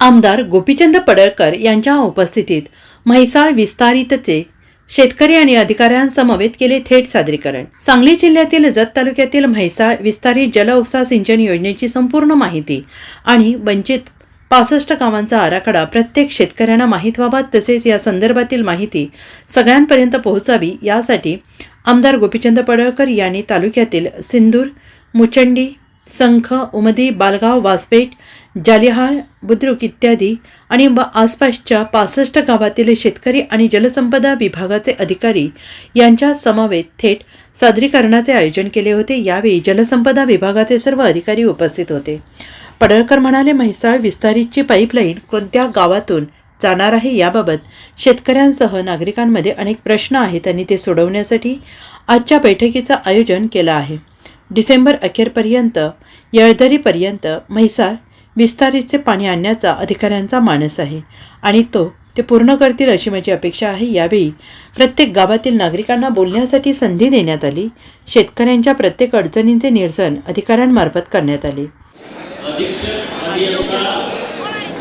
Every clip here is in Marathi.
आमदार गोपीचंद पडळकर यांच्या उपस्थितीत म्हैसाळ विस्तारितचे शेतकरी आणि अधिकाऱ्यांसमवेत केले थेट सादरीकरण। सांगली जिल्ह्यातील जत तालुक्यातील म्हैसाळ विस्तारित जल उपसा सिंचन योजनेची संपूर्ण माहिती आणि वंचित 65 गावांचा आराखडा प्रत्येक शेतकऱ्यांना माहीत व्हावा, तसेच या संदर्भातील माहिती सगळ्यांपर्यंत पोहोचावी यासाठी आमदार गोपीचंद पडळकर यांनी तालुक्यातील सिंदूर, मुचंडी, संख, उमदी, बालगाव, वासपेठ, जालिहाळ, बुद्रुक इत्यादी आणि आसपासच्या 65 गावातील शेतकरी आणि जलसंपदा विभागाचे अधिकारी यांच्या समवेत थेट सादरीकरणाचे आयोजन केले होते। यावेळी जलसंपदा विभागाचे सर्व अधिकारी उपस्थित होते। पडळकर म्हणाले, म्हैसाळ विस्तारितची पाईपलाईन कोणत्या गावातून जाणार आहे याबाबत शेतकऱ्यांसह नागरिकांमध्ये अनेक प्रश्न आहेत आणि ते सोडवण्यासाठी आजच्या बैठकीचं आयोजन केलं आहे। डिसेंबर अखेरपर्यंत येळदरीपर्यंत म्हैसाळ विस्तारितचे पाणी आणण्याचा अधिकाऱ्यांचा मानस आहे आणि ते पूर्ण करतील अशी माझी अपेक्षा आहे। यावेळी प्रत्येक गावातील नागरिकांना बोलण्यासाठी संधी देण्यात आली। शेतकऱ्यांच्या प्रत्येक अडचणींचे निरसन अधिकाऱ्यांमार्फत करण्यात आले।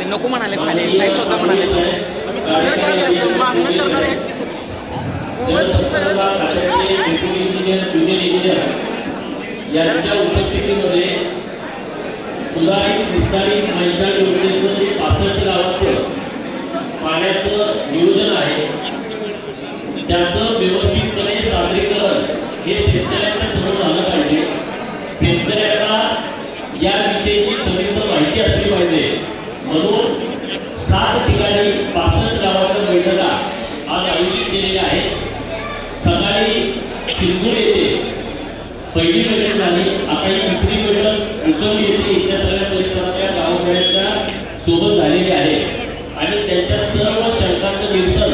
नको म्हणाले, खाली साहेब स्वतः म्हणाले यांच्या उपस्थितीमध्ये सुधारित विस्तारित म्हैसाळ योजनेचं जे 65 गावाचं पाण्याचं नियोजन आहे त्याचं व्यवस्थितपणे सादरीकरण हे शेतकऱ्यांच्या समोर आलं पाहिजे। शेतकऱ्यांना याविषयीची सविस्तर माहिती असली पाहिजे, म्हणून 7 ठिकाणी 65 गावाच्या बैठका आज आयोजित केलेल्या आहेत। सकाळी सिंदूर येथे पहिली बैठक झाली, आता ही दुसरी बैठक उचलली येते। इथल्या सगळ्या परिसरातल्या गावकऱ्यांच्या सोबत झालेली आहे आणि त्यांच्या सर्व शंकांचं निरसन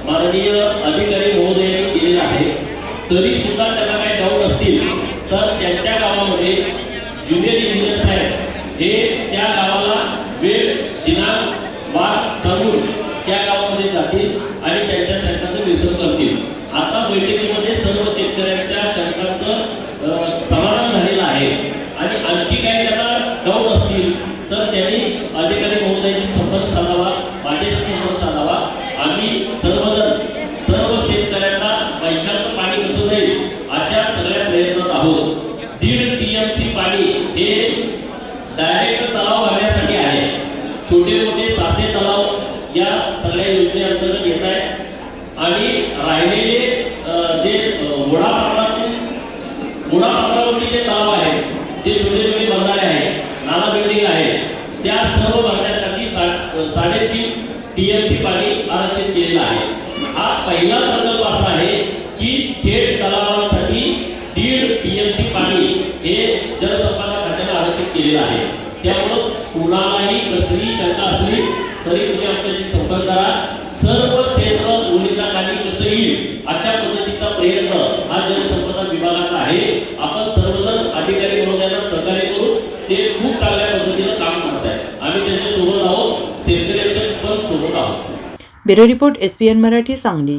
माननीय अधिकारी महोदयांनी केलेलं आहे। तरी सुद्धा त्यांना काही डाऊट असतील तर त्यांच्या गावामध्ये ज्युनियर इंजिनियर साहेब हे त्या गावाला वेळ, दिनांक, वार सांगून त्या गावामध्ये जातील आणि त्यांच्या शंकांचं निरसन करतील। आता बैठकीमध्ये सर्व शेतकऱ्यांच्या शंकांचं समाधान झालेलं आहे आणि आणखी काही त्यांना डाऊट असतील तर त्यांनी अधिकारी महोदयांशी संपर्क साधावा, माझ्याशी संपर्क साधावा। आम्ही सर्व शेतकऱ्यांना म्हैसाळचं पाणी कसं जाईल अशा सगळ्या प्रयत्नात आहोत। 1.5 TMC पाणी हे डायरेक्ट तलाव भरण्यासाठी आहे। छोटे मोठे सासे तलाव या सगळ्या योजनेअंतर्गत येत आहेत आणि राहिलेले जे ओढापात्रावरती जे तलाव आहेत, जे छोटे छोटे बंधारे आहेत, नाला बिल्डिंग आहे, त्या सर्व भरण्यासाठी 3.5 TMC पाणी आरक्षित केलेलं आहे। हा पहिला प्रकल्प असा आहे की थेट तलावांसाठी 1.5 TMC पाणी हे जलसंपदा खात्याने आरक्षित केलेलं आहे। त्यामुळं कुणालाही कसली शंका असली तरी तुम्ही आमच्याशी संपर्क करा। सर्व क्षेत्र उन्निताखाली कसं येईल अशा पद्धतीचा प्रयत्न हा जलसंपदा विभागाचा आहे। आपण सर्वजण अधिकारी महोदयांना सहकार्य करू, ते खूप चांगल्या पद्धतीने काम करत आहेत। आम्ही त्यांच्या सोबत आहोत, शेतकऱ्यांच्या पण सोबत आहोत। Bureau report SBN Marathi, Sangli.